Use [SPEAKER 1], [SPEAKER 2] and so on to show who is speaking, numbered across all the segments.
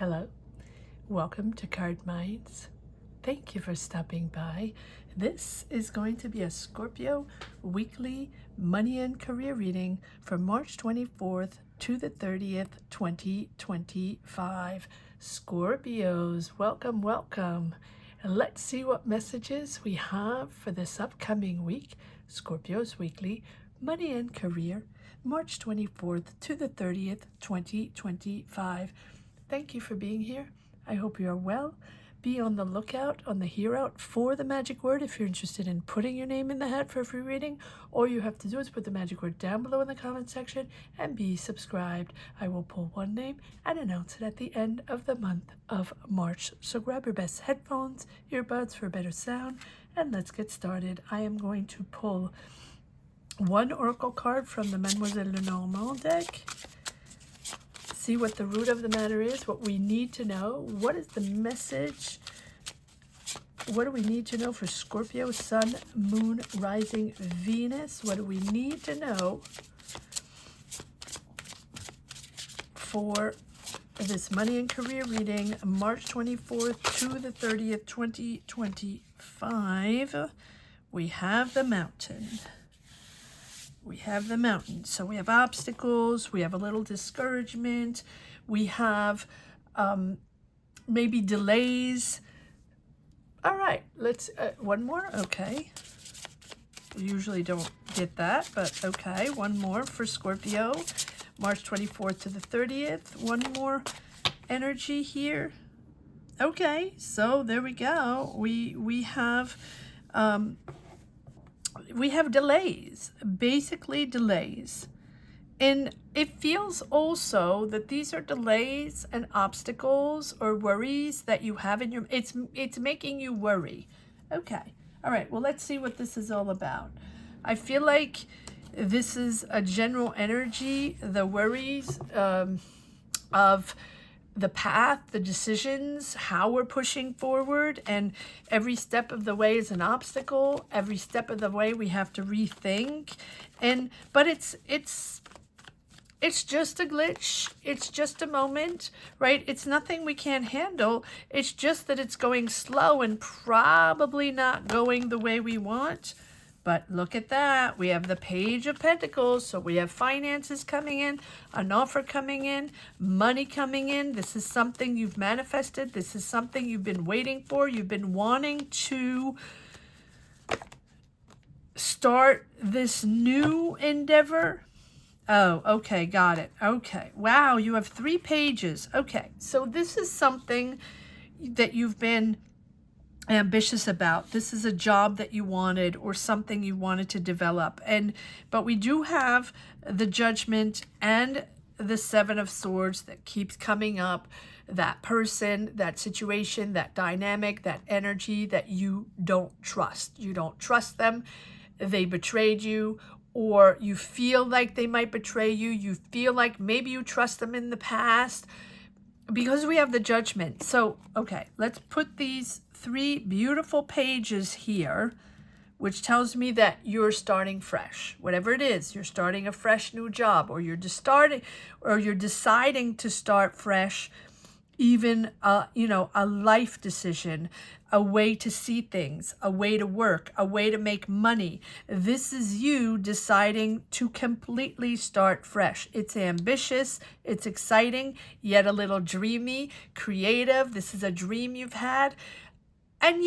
[SPEAKER 1] Hello, welcome to Cardminds. Thank you for stopping by. This is going to be a Scorpio weekly money and career reading from March 24th to the 30th, 2025. Scorpios, welcome, welcome. And let's see what messages we have for this upcoming week. Scorpios weekly money and career, March 24th to the 30th, 2025. Thank you for being here. I hope you are well. Be on the lookout, on the hear out for the magic word if you're interested in putting your name in the hat for a free reading. All you have to do is put the magic word down below in the comment section and be subscribed. I will pull one name and announce it at the end of the month of March. So grab your best headphones, earbuds for better sound, and let's get started. I am going to pull one oracle card from the Mademoiselle Lenormand deck. See what the root of the matter is, what we need to know. What is the message? What do we need to know for Scorpio, Sun, Moon, Rising, Venus? What do we need to know for this money and career reading, March 24th to the 30th, 2025? We have the Mountain. We have the Mountain. So we have obstacles, we have a little discouragement, we have maybe delays. All right, let's, one more, okay. We usually don't get that, but okay, one more for Scorpio, March 24th to the 30th. One more energy here. Okay, so there we go. We have delays, basically delays. And it feels also that these are delays and obstacles or worries that you have in your, it's making you worry. Okay. All right. Well, let's see what this is all about. I feel like this is a general energy, the worries of the path, the decisions, how we're pushing forward, and every step of the way is an obstacle. Every step of the way we have to rethink, but it's just a glitch. It's just a moment, right? It's nothing we can't handle. It's just that it's going slow and probably not going the way we want. But look at that. We have the Page of Pentacles. So we have finances coming in, an offer coming in, money coming in. This is something you've manifested. This is something you've been waiting for. You've been wanting to start this new endeavor. Oh, okay. Got it. Okay. Wow. You have 3 pages. Okay. So this is something that you've been ambitious about. This is a job that you wanted or something you wanted to develop. But we do have the Judgment and the 7 of Swords that keeps coming up. That person, that situation, that dynamic, that energy that you don't trust. You don't trust them. They betrayed you, or you feel like they might betray you. You feel like maybe you trust them in the past, because we have the Judgment. So, okay, let's put these 3 beautiful pages here, which tells me that you're starting fresh. Whatever it is, you're starting a fresh new job, or you're deciding to start fresh, even a life decision, a way to see things, a way to work, a way to make money. This is you deciding to completely start fresh. It's ambitious, it's exciting, yet a little dreamy, creative. This is a dream you've had. And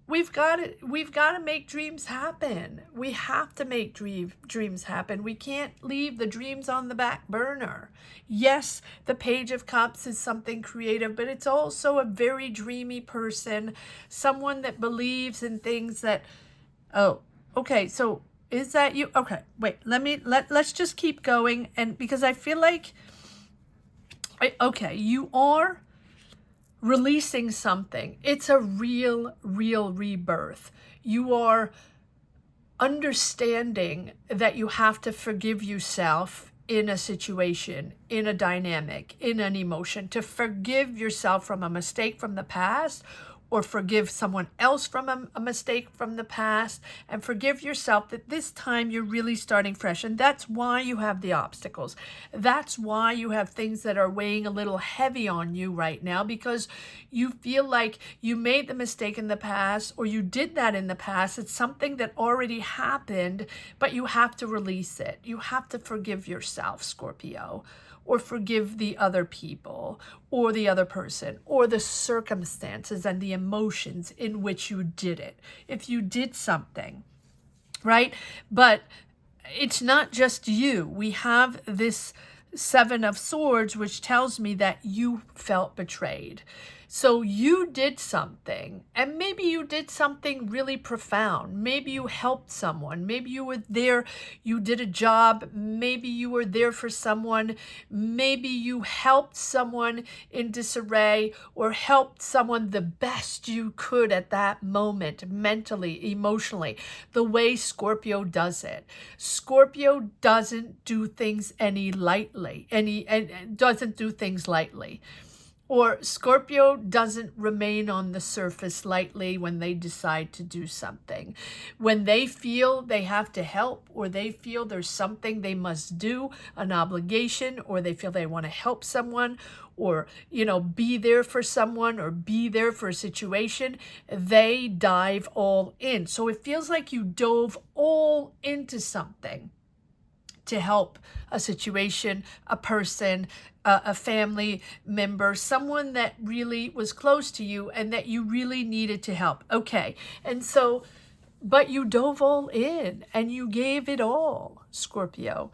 [SPEAKER 1] we've got to make dreams happen. We have to make dreams happen. We can't leave the dreams on the back burner. Yes, the Page of Cups is something creative, but it's also a very dreamy person, someone that believes in things that, oh, okay, so is that you? Okay, wait, let's just keep going. And because I feel like, okay, you are releasing something. It's a real rebirth. You are understanding that you have to forgive yourself in a situation, in a dynamic, in an emotion, to forgive yourself from a mistake from the past, or forgive someone else from a mistake from the past, and forgive yourself that this time you're really starting fresh. And that's why you have the obstacles. That's why you have things that are weighing a little heavy on you right now, because you feel like you made the mistake in the past, or you did that in the past. It's something that already happened, but you have to release it. You have to forgive yourself, Scorpio, or forgive the other people, or the other person, or the circumstances and the emotions in which you did it. If you did something, right? But it's not just you. We have this Seven of Swords, which tells me that you felt betrayed. So you did something, and maybe you did something really profound. Maybe you helped someone. Maybe you were there, you did a job. Maybe you were there for someone. Maybe you helped someone in disarray, or helped someone the best you could at that moment, mentally, emotionally, the way Scorpio does it. Scorpio doesn't do things doesn't do things lightly. Or Scorpio doesn't remain on the surface lightly when they decide to do something. When they feel they have to help, or they feel there's something they must do, an obligation, or they feel they want to help someone, or, be there for someone, or be there for a situation, they dive all in. So it feels like you dove all into something to help a situation, a person, a family member, someone that really was close to you and that you really needed to help. Okay. And so, but you dove all in and you gave it all, Scorpio.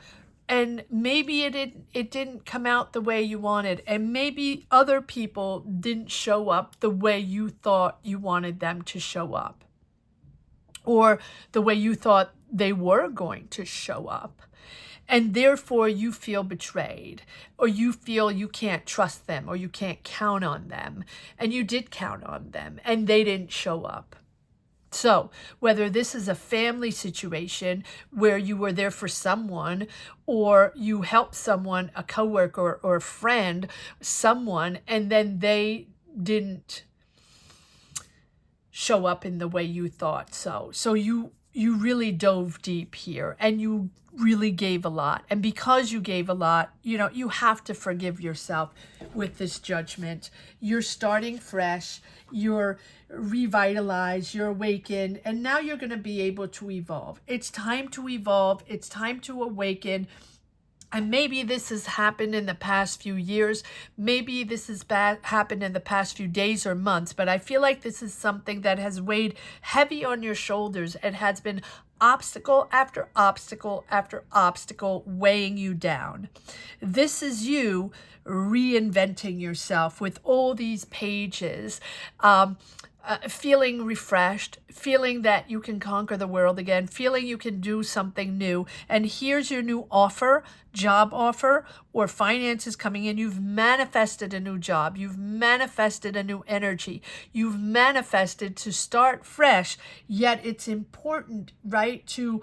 [SPEAKER 1] And maybe it didn't come out the way you wanted. And maybe other people didn't show up the way you thought you wanted them to show up, or the way you thought they were going to show up. And therefore you feel betrayed, or you feel you can't trust them, or you can't count on them. And you did count on them and they didn't show up. So whether this is a family situation where you were there for someone, or you helped someone, a coworker or a friend, someone, and then they didn't show up in the way you thought so. So you really dove deep here, and you really gave a lot. And because you gave a lot, you have to forgive yourself with this judgment. You're starting fresh, you're revitalized, you're awakened, and now you're going to be able to evolve. It's time to evolve. It's time to awaken. And maybe this has happened in the past few years. Maybe this has happened in the past few days or months. But I feel like this is something that has weighed heavy on your shoulders. It has been obstacle after obstacle after obstacle weighing you down. This is you reinventing yourself with all these pages. Feeling refreshed, feeling that you can conquer the world again, feeling you can do something new. And here's your new offer, job offer, or finances coming in. You've manifested a new job. You've manifested a new energy. You've manifested to start fresh. Yet it's important, right, to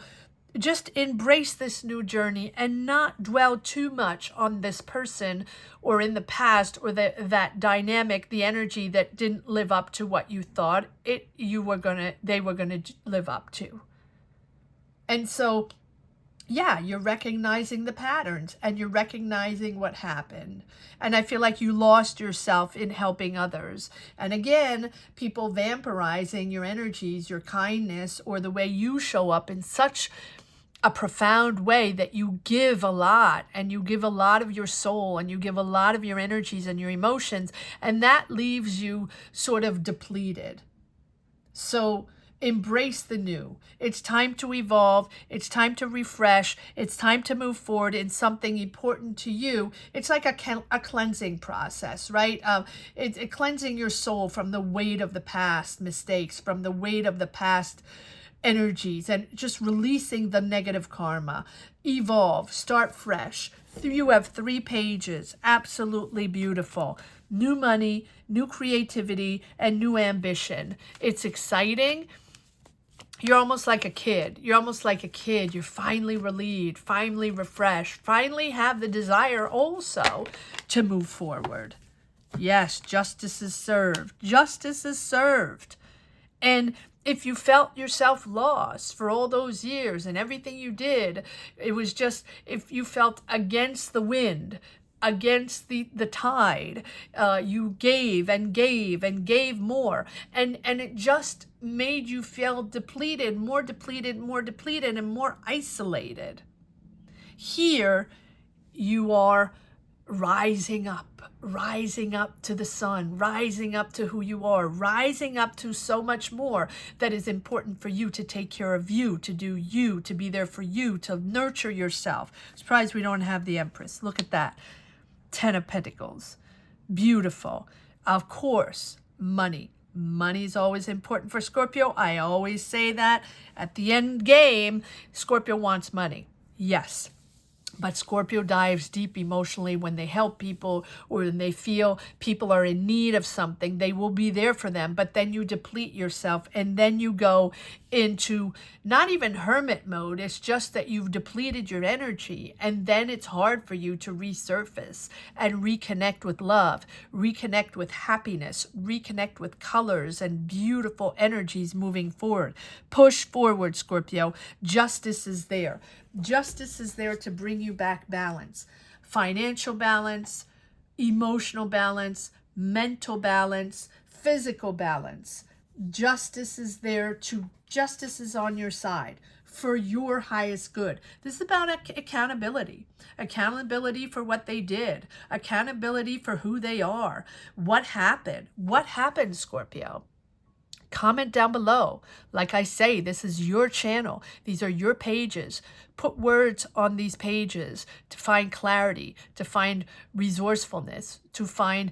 [SPEAKER 1] just embrace this new journey and not dwell too much on this person or in the past, or that dynamic, the energy that didn't live up to what you thought they were gonna live up to. And so, yeah, you're recognizing the patterns and you're recognizing what happened. And I feel like you lost yourself in helping others. And again, people vampirizing your energies, your kindness, or the way you show up in such a profound way that you give a lot, and you give a lot of your soul, and you give a lot of your energies and your emotions, and that leaves you sort of depleted. So embrace the new. It's time to evolve. It's time to refresh. It's time to move forward in something important to you. It's like a cleansing process, right? It's cleansing your soul from the weight of the past mistakes, from the weight of the past energies, and just releasing the negative karma. Evolve, start fresh. You have 3 pages, absolutely beautiful. New money, new creativity, and new ambition. It's exciting. You're almost like a kid. You're finally relieved, finally refreshed, finally have the desire also to move forward. Yes, justice is served. Justice is served. And if you felt yourself lost for all those years and everything you did, it was just, if you felt against the wind, against the tide, you gave and gave and gave more. And it just made you feel depleted, more depleted, more depleted, and more isolated. Here, you are rising up to the sun, rising up to who you are, rising up to so much more that is important for you to take care of you, to do you, to be there for you, to nurture yourself. Surprised we don't have the Empress. Look at that. 10 of Pentacles. Beautiful. Of course, money. Money is always important for Scorpio. I always say that at the end game, Scorpio wants money. Yes. But Scorpio dives deep emotionally when they help people or when they feel people are in need of something. They will be there for them, but then you deplete yourself and then you go into not even hermit mode. It's just that you've depleted your energy, and then it's hard for you to resurface and reconnect with love, reconnect with happiness, reconnect with colors and beautiful energies moving forward. Push forward, Scorpio. Justice is there. Justice is there to bring you back balance, financial balance, emotional balance, mental balance, physical balance. Justice is there to, justice is on your side for your highest good. This is about accountability, accountability for what they did, accountability for who they are. What happened, Scorpio? Comment down below. Like I say, this is your channel. These are your pages. Put words on these pages to find clarity, to find resourcefulness, to find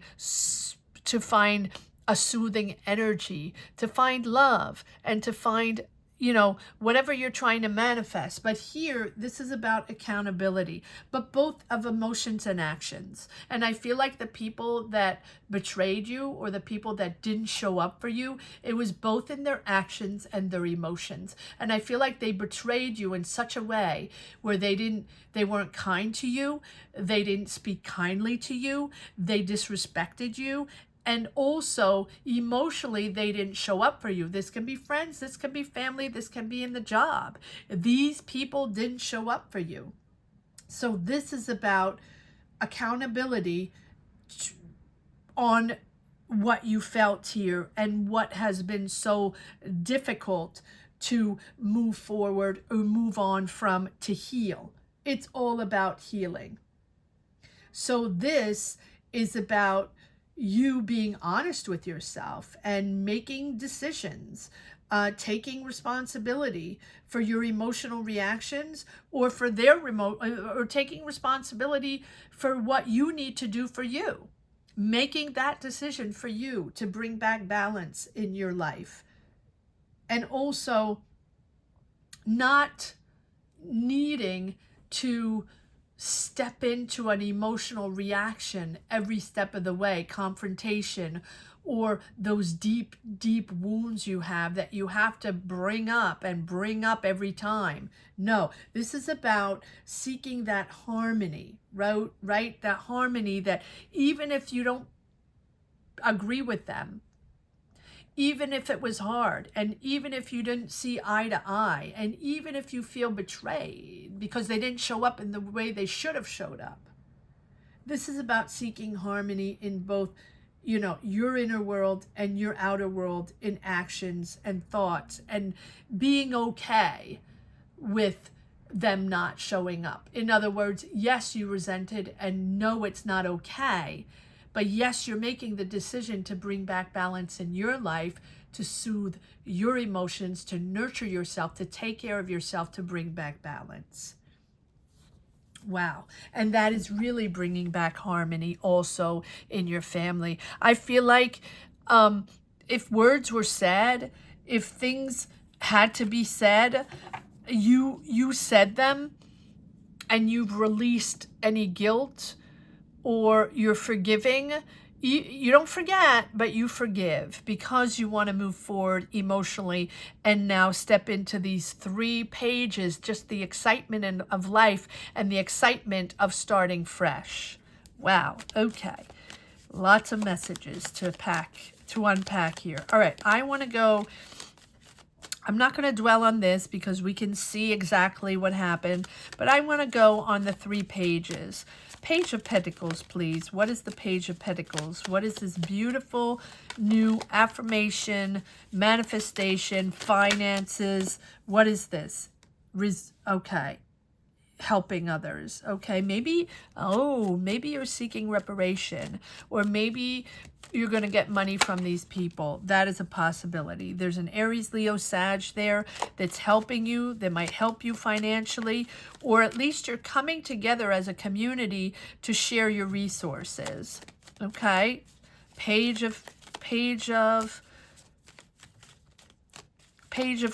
[SPEAKER 1] a soothing energy, to find love, and to find, you know, whatever you're trying to manifest. But here, this is about accountability, but both of emotions and actions. And I feel like the people that betrayed you or the people that didn't show up for you, it was both in their actions and their emotions. And I feel like they betrayed you in such a way where they weren't kind to you, they didn't speak kindly to you, they disrespected you, and also emotionally they didn't show up for you. This can be friends, this can be family, this can be in the job. These people didn't show up for you. So this is about accountability on what you felt here and what has been so difficult to move forward or move on from, to heal. It's all about healing. So this is about you being honest with yourself and making decisions, taking responsibility for your emotional reactions or for their or taking responsibility for what you need to do for you, making that decision for you to bring back balance in your life. And also not needing to step into an emotional reaction every step of the way, confrontation, or those deep, deep wounds you have that you have to bring up every time. No, this is about seeking that harmony, right? That harmony that even if you don't agree with them, even if it was hard, and even if you didn't see eye to eye, and even if you feel betrayed because they didn't show up in the way they should have showed up. This is about seeking harmony in both, you know, your inner world and your outer world in actions and thoughts, and being okay with them not showing up. In other words, yes, you resented, and no, it's not okay. But yes, you're making the decision to bring back balance in your life, to soothe your emotions, to nurture yourself, to take care of yourself, to bring back balance. Wow. And that is really bringing back harmony also in your family. I feel like if words were said, if things had to be said, you said them, and you've released any guilt, or you're forgiving. You don't forget, but you forgive because you want to move forward emotionally and now step into these 3 pages, just the excitement of life and the excitement of starting fresh. Wow. Okay. Lots of messages to unpack here. All right, I want to go. I'm not going to dwell on this because we can see exactly what happened, but I want to go on the 3 pages. Page of Pentacles, please. What is the Page of Pentacles? What is this beautiful new affirmation, manifestation, finances? What is this? Okay. Helping others. Okay. Maybe you're seeking reparation, or maybe you're going to get money from these people. That is a possibility. There's an Aries, Leo, Sag there that's helping you, that might help you financially, or at least you're coming together as a community to share your resources. Okay. Page of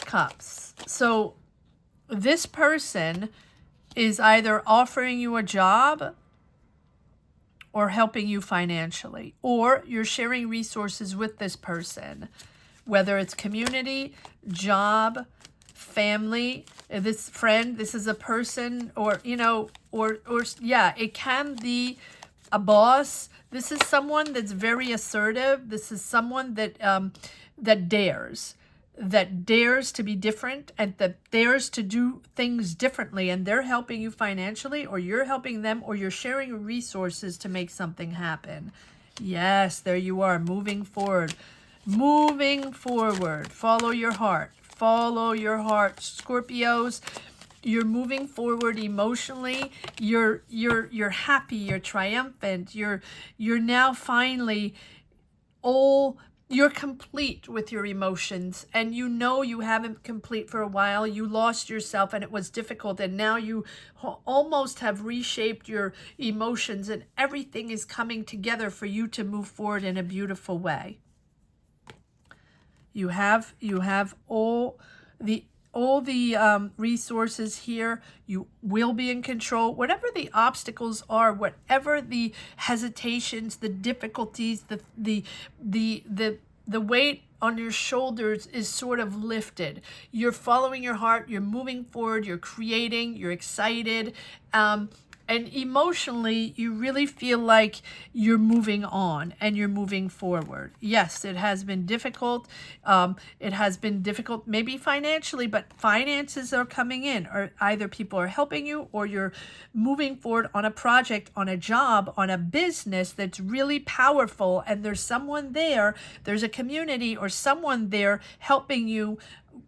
[SPEAKER 1] Cups. So this person is either offering you a job or helping you financially, or you're sharing resources with this person, whether it's community, job, family, this friend, this is a person, or, you know, or yeah, it can be a boss. This is someone that's very assertive. This is someone that, that dares to be different, and that dares to do things differently, and they're helping you financially, or you're helping them, or you're sharing resources to make something happen. Yes, there you are, moving forward. Follow your heart, Scorpios. You're moving forward emotionally. You're happy, you're triumphant, you're now finally you're complete with your emotions, and you know you haven't complete for a while. You lost yourself and it was difficult, and now you almost have reshaped your emotions, and everything is coming together for you to move forward in a beautiful way. You have all the resources here. You will be in control. Whatever the obstacles are, whatever the hesitations, the difficulties, the weight on your shoulders is sort of lifted. You're following your heart. You're moving forward. You're creating. You're excited. And emotionally, you really feel like you're moving on and you're moving forward. Yes, it has been difficult. It has been difficult maybe financially, but finances are coming in, or either people are helping you, or you're moving forward on a project, on a job, on a business that's really powerful, and there's someone there, there's a community or someone there helping you.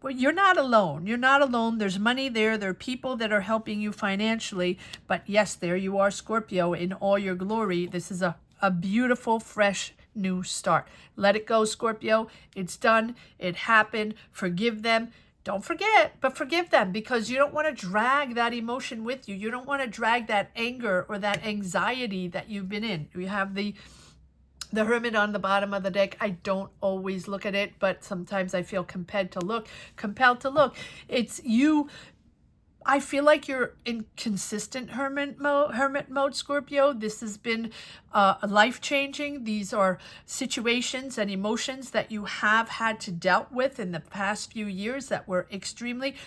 [SPEAKER 1] You're not alone. You're not alone. There's money there. There are people that are helping you financially. But yes, there you are, Scorpio, in all your glory. This is a beautiful, fresh, new start. Let it go, Scorpio. It's done. It happened. Forgive them. Don't forget, but forgive them, because you don't want to drag that emotion with you. You don't want to drag that anger or that anxiety that you've been in. We have the Hermit on the bottom of the deck. I don't always look at it, but sometimes I feel compelled to look. It's you. I feel like you're in consistent hermit mode, Scorpio. This has been life-changing. These are situations and emotions that you have had to deal with in the past few years that were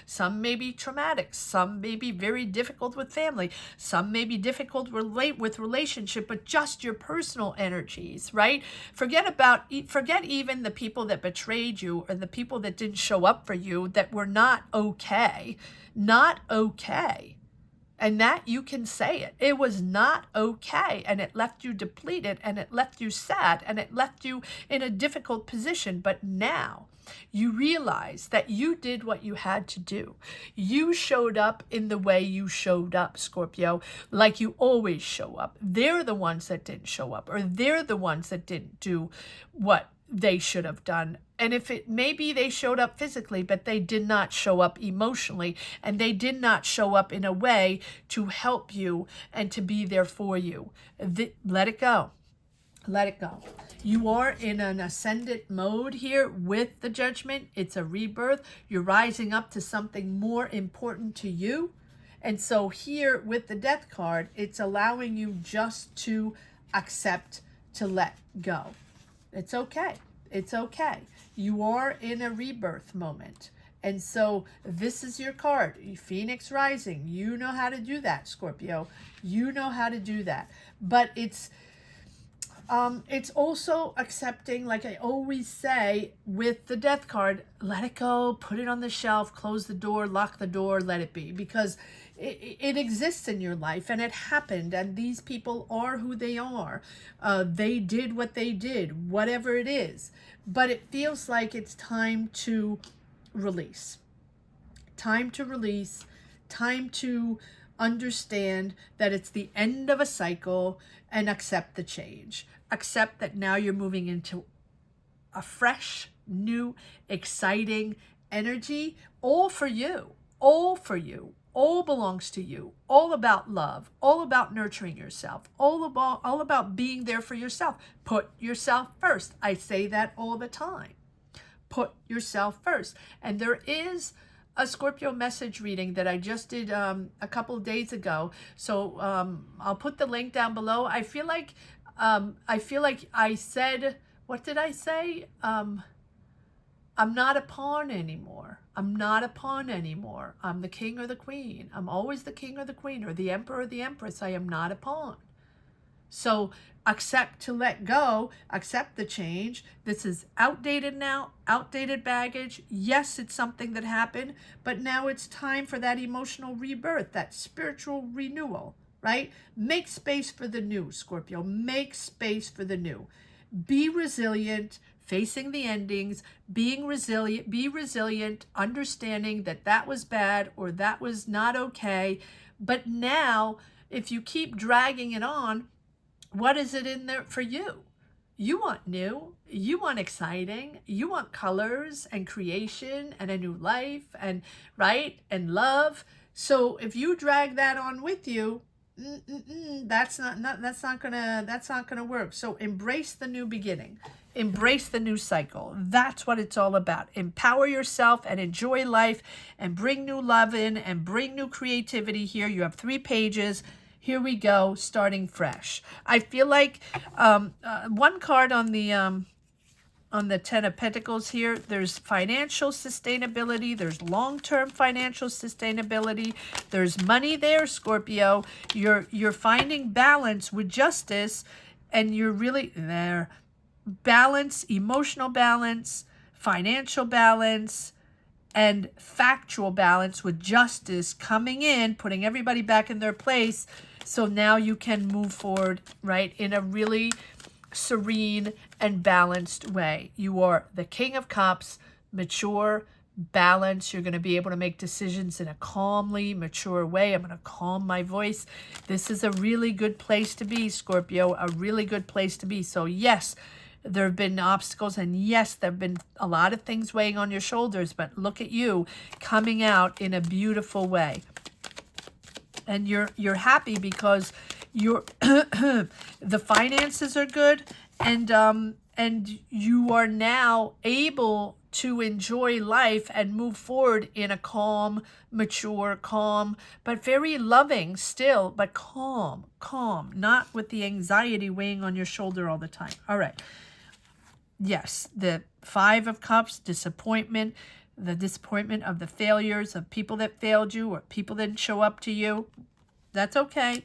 [SPEAKER 1] some may be traumatic, some may be very difficult with family, some may be difficult with relationship, but just your personal energies, right? Forget even the people that betrayed you, or the people that didn't show up for you, that were not okay. Not okay. And that you can say it. It was not okay. And it left you depleted, and it left you sad, and it left you in a difficult position. But now you realize that you did what you had to do. You showed up in the way you showed up, Scorpio, like you always show up. They're the ones that didn't show up, or they're the ones that didn't do what they should have done. And maybe they showed up physically, but they did not show up emotionally, and they did not show up in a way to help you and to be there for you. Let it go. Let it go. You are in an ascendant mode here with the Judgment. It's a rebirth. You're rising up to something more important to you. And so here with the Death card, it's allowing you just to accept, to let go. It's okay. It's okay. You are in a rebirth moment. And so this is your card, Phoenix Rising. You know how to do that, Scorpio. You know how to do that. But it's It's also accepting, like I always say with the death card, let it go, put it on the shelf, close the door, lock the door, let it be, because it exists in your life and it happened, and these people are who they are. They did what they did, whatever it is. But it feels like it's time to release. Time to release. Time to understand that it's the end of a cycle and accept the change. Accept that now you're moving into a fresh, new, exciting energy, all for you, all for you, all belongs to you, all about love, all about nurturing yourself, all about being there for yourself. Put yourself first. I say that all the time. Put yourself first. And there is a Scorpio message reading that I just did a couple of days ago. So I'll put the link down below. I feel like I said, what did I say? I'm not a pawn anymore. I'm not a pawn anymore. I'm the king or the queen. I'm always the king or the queen, or the emperor or the empress. I am not a pawn. So accept to let go, accept the change. This is outdated now, outdated baggage. Yes, it's something that happened, but now it's time for that emotional rebirth, that spiritual renewal, right? Make space for the new, Scorpio. Make space for the new. Be resilient, facing the endings, being resilient, be resilient, understanding that that was bad or that was not okay. But now, if you keep dragging it on, what is it in there for you? You want new, you want exciting, you want colors and creation and a new life and right and love. So if you drag that on with you, that's not gonna work. So embrace the new beginning. Embrace the new cycle. That's what it's all about. Empower yourself and enjoy life and bring new love in and bring new creativity here. You have 3 pages. Here we go, starting fresh. I feel like one card on the 10 of Pentacles here, there's financial sustainability, there's long-term financial sustainability, there's money there, Scorpio. You're finding balance with justice, and you're really there. Balance, emotional balance, financial balance, and factual balance with justice coming in, putting everybody back in their place. So now you can move forward, right, in a really serene and balanced way. You are the King of Cups, mature, balanced. You're going to be able to make decisions in a calmly mature way. I'm going to calm my voice. This is a really good place to be, Scorpio, a really good place to be. So yes, there have been obstacles, and yes, there have been a lot of things weighing on your shoulders, but look at you coming out in a beautiful way. And you're happy because you're the finances are good, and you are now able to enjoy life and move forward in a calm, mature, but very loving still, but calm, not with the anxiety weighing on your shoulder all the time. All right. Yes, the 5 of Cups, disappointment, the disappointment of the failures of people that failed you or people that didn't show up to you. That's okay.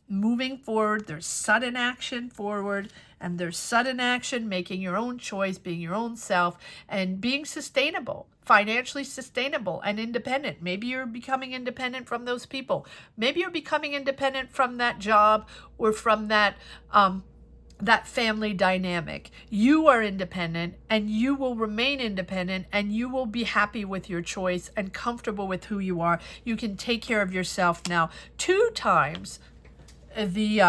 [SPEAKER 1] Moving forward, there's sudden action forward, and there's sudden action, making your own choice, being your own self, and being sustainable, financially sustainable and independent. Maybe you're becoming independent from those people. Maybe you're becoming independent from that job or from that family dynamic. You are independent, and you will remain independent, and you will be happy with your choice and comfortable with who you are. You can take care of yourself now. 2 times the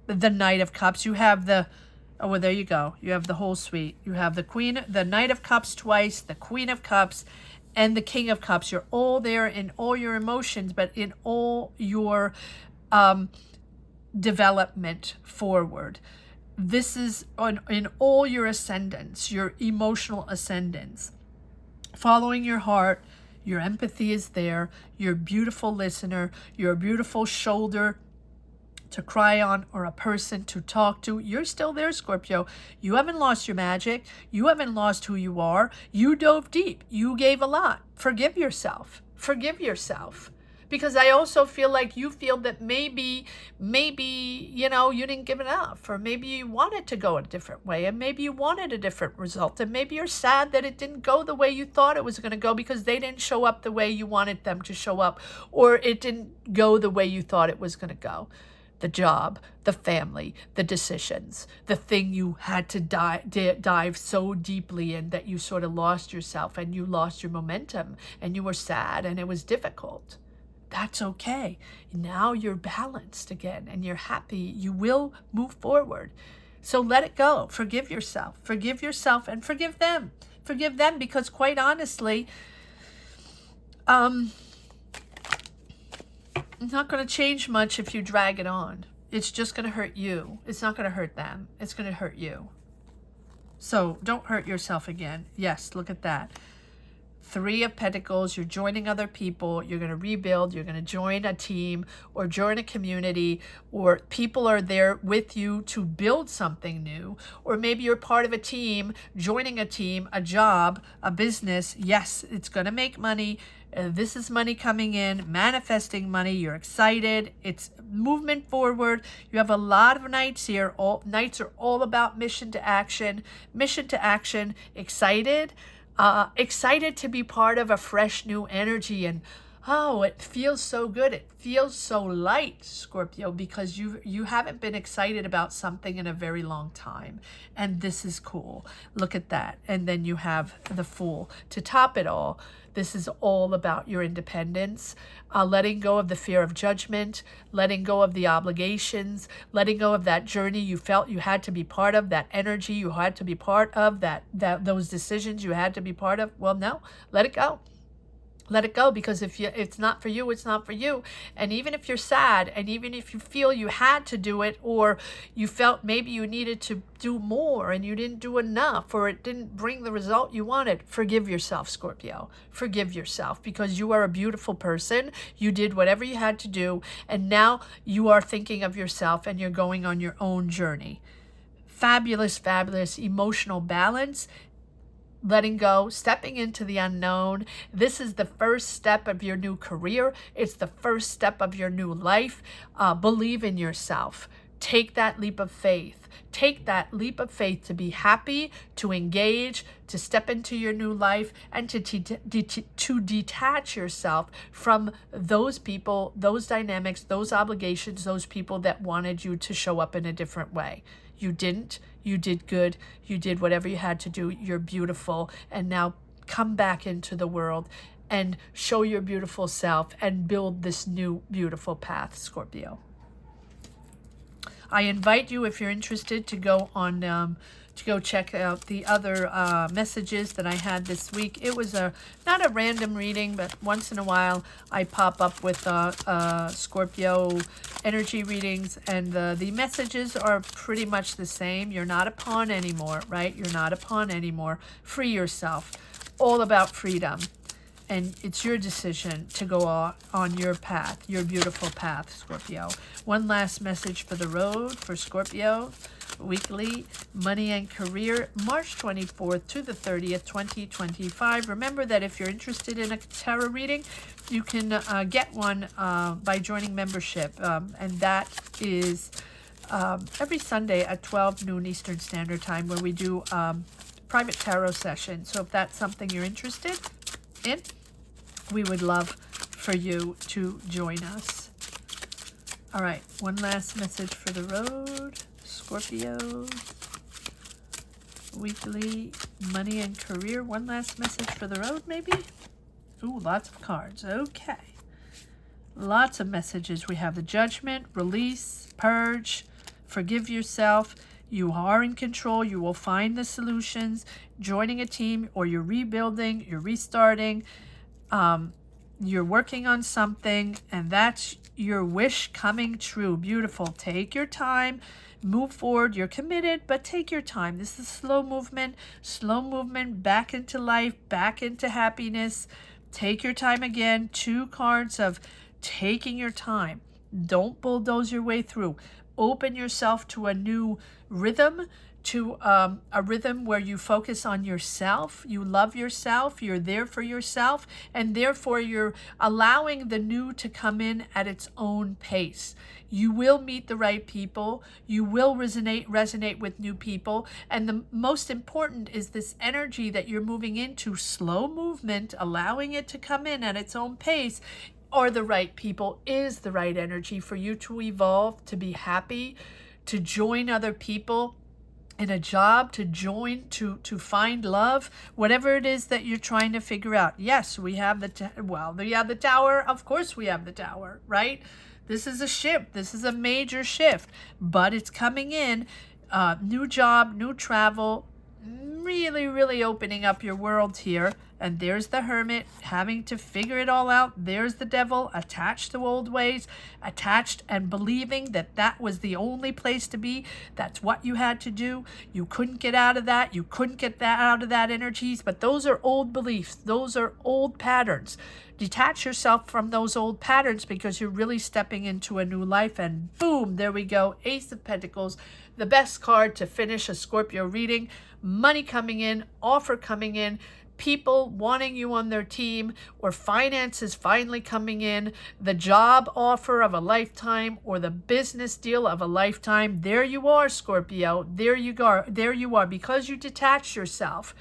[SPEAKER 1] Knight of Cups. You have the, oh, well, there you go. You have the whole suite. You have the Knight of Cups twice, the Queen of Cups, and the King of Cups. You're all there in all your emotions, but in all your development forward. This is in all your ascendants, your emotional ascendants. Following your heart, your empathy is there. You're a beautiful listener. You're a beautiful shoulder to cry on, or a person to talk to. You're still there, Scorpio. You haven't lost your magic. You haven't lost who you are. You dove deep. You gave a lot. Forgive yourself. Forgive yourself. Because I also feel like you feel that maybe, you know, you didn't give enough, or maybe you wanted to go a different way, and maybe you wanted a different result, and maybe you're sad that it didn't go the way you thought it was going to go because they didn't show up the way you wanted them to show up, or it didn't go the way you thought it was going to go. The job, the family, the decisions, the thing you had to dive so deeply in that you sort of lost yourself and you lost your momentum and you were sad and it was difficult. That's okay. Now you're balanced again and you're happy. You will move forward. So let it go. Forgive yourself. Forgive yourself and forgive them. Forgive them, because quite honestly, it's not going to change much if you drag it on. It's just going to hurt you. It's not going to hurt them. It's going to hurt you. So don't hurt yourself again. Yes, look at that. 3 of Pentacles, you're joining other people, you're going to rebuild, you're going to join a team or join a community, or people are there with you to build something new, or maybe you're part of a team, joining a team, a job, a business. Yes, it's going to make money. This is money coming in, manifesting money. You're excited. It's movement forward. You have a lot of nights here. All nights are all about mission to action, excited. Excited to be part of a fresh new energy, and oh, it feels so good. It feels so light, Scorpio, because you haven't been excited about something in a very long time, and this is cool. Look at that. And then you have the Fool to top it all. This is all about your independence, letting go of the fear of judgment, letting go of the obligations, letting go of that journey you felt you had to be part of, that energy you had to be part of, those decisions you had to be part of. Well, no, let it go. Let it go, because if it's not for you, it's not for you. And even if you're sad, and even if you feel you had to do it, or you felt maybe you needed to do more and you didn't do enough, or it didn't bring the result you wanted, forgive yourself, Scorpio. Forgive yourself, because you are a beautiful person. You did whatever you had to do, and now you are thinking of yourself and you're going on your own journey. Fabulous, fabulous emotional balance. Letting go, stepping into the unknown. This is the first step of your new career. It's the first step of your new life. Believe in yourself. Take that leap of faith. Take that leap of faith to be happy, to engage, to step into your new life, and to detach yourself from those people, those dynamics, those obligations, those people that wanted you to show up in a different way. You didn't. You did good. You did whatever you had to do. You're beautiful. And now come back into the world and show your beautiful self and build this new beautiful path, Scorpio. I invite you, if you're interested, to go on to go check out the other messages that I had this week. It was not a random reading, but once in a while I pop up with Scorpio energy readings, and the messages are pretty much the same. You're not a pawn anymore, right? You're not a pawn anymore. Free yourself. All about freedom. And it's your decision to go on your path, your beautiful path, Scorpio. One last message for the road for Scorpio. Weekly money and career, March 24th to the 30th, 2025. Remember that if you're interested in a tarot reading, you can get one by joining membership. And that is every Sunday at 12 noon Eastern Standard Time, where we do private tarot session. So if that's something you're interested in, we would love for you to join us. All right, one last message for the road, Scorpio. Weekly money and career. One last message for the road, maybe? Ooh, lots of cards. Okay. Lots of messages. We have the Judgment, release, purge, forgive yourself. You are in control. You will find the solutions. Joining a team, or you're rebuilding, you're restarting. You're working on something, and that's your wish coming true. Beautiful. Take your time. Move forward. You're committed, but take your time. This is slow movement back into life, back into happiness. Take your time again. 2 cards of taking your time. Don't bulldoze your way through. Open yourself to a new rhythm, to a rhythm where you focus on yourself, you love yourself, you're there for yourself, and therefore you're allowing the new to come in at its own pace. You will meet the right people, you will resonate with new people, and the most important is this energy that you're moving into, slow movement, allowing it to come in at its own pace, are the right people, is the right energy for you to evolve, to be happy, to join other people in a job, to join, to find love, whatever it is that you're trying to figure out. Yes, we have the tower. Of course we have the tower, right? This is a shift. This is a major shift, but it's coming in. New job, new travel, really, really opening up your world here. And there's the hermit having to figure it all out. There's the devil attached to old ways, attached and believing that that was the only place to be. That's what you had to do. You couldn't get out of that. You couldn't get that out of that energies. But those are old beliefs. Those are old patterns. Detach yourself from those old patterns because you're really stepping into a new life. And boom, there we go. Ace of Pentacles, the best card to finish a Scorpio reading. Money coming in, offer coming in, people wanting you on their team, or finances finally coming in, the job offer of a lifetime or the business deal of a lifetime. There you are, Scorpio. There you are. There you are. Because you detached yourself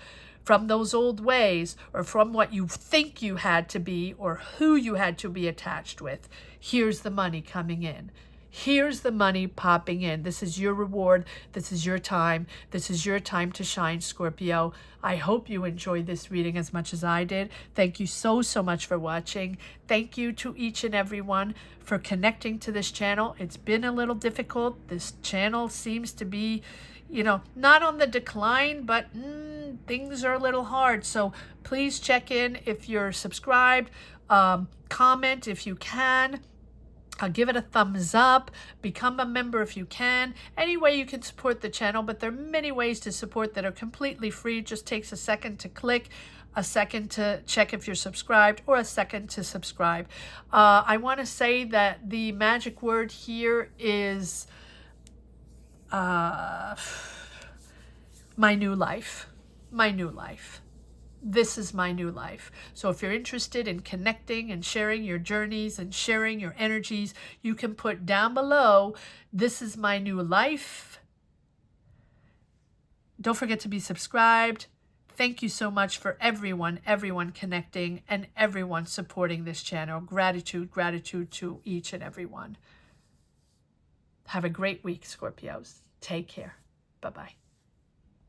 [SPEAKER 1] from those old ways, or from what you think you had to be, or who you had to be attached with. Here's the money coming in. Here's the money popping in. This is your reward. This is your time. This is your time to shine, Scorpio. I hope you enjoyed this reading as much as I did. Thank you so much for watching. Thank you to each and every one for connecting to this channel. It's been a little difficult. This channel seems to be, not on the decline, but things are a little hard. So please check in if you're subscribed. Comment if you can. Give it a thumbs up, become a member if you can. Any way you can support the channel, but there are many ways to support that are completely free. It just takes a second to click, a second to check if you're subscribed, or a second to subscribe. I want to say that the magic word here is my new life. My new life. This is my new life. So if you're interested in connecting and sharing your journeys and sharing your energies, you can put down below, this is my new life. Don't forget to be subscribed. Thank you so much for everyone connecting and everyone supporting this channel. Gratitude to each and every one. Have a great week, Scorpios. Take care. Bye-bye.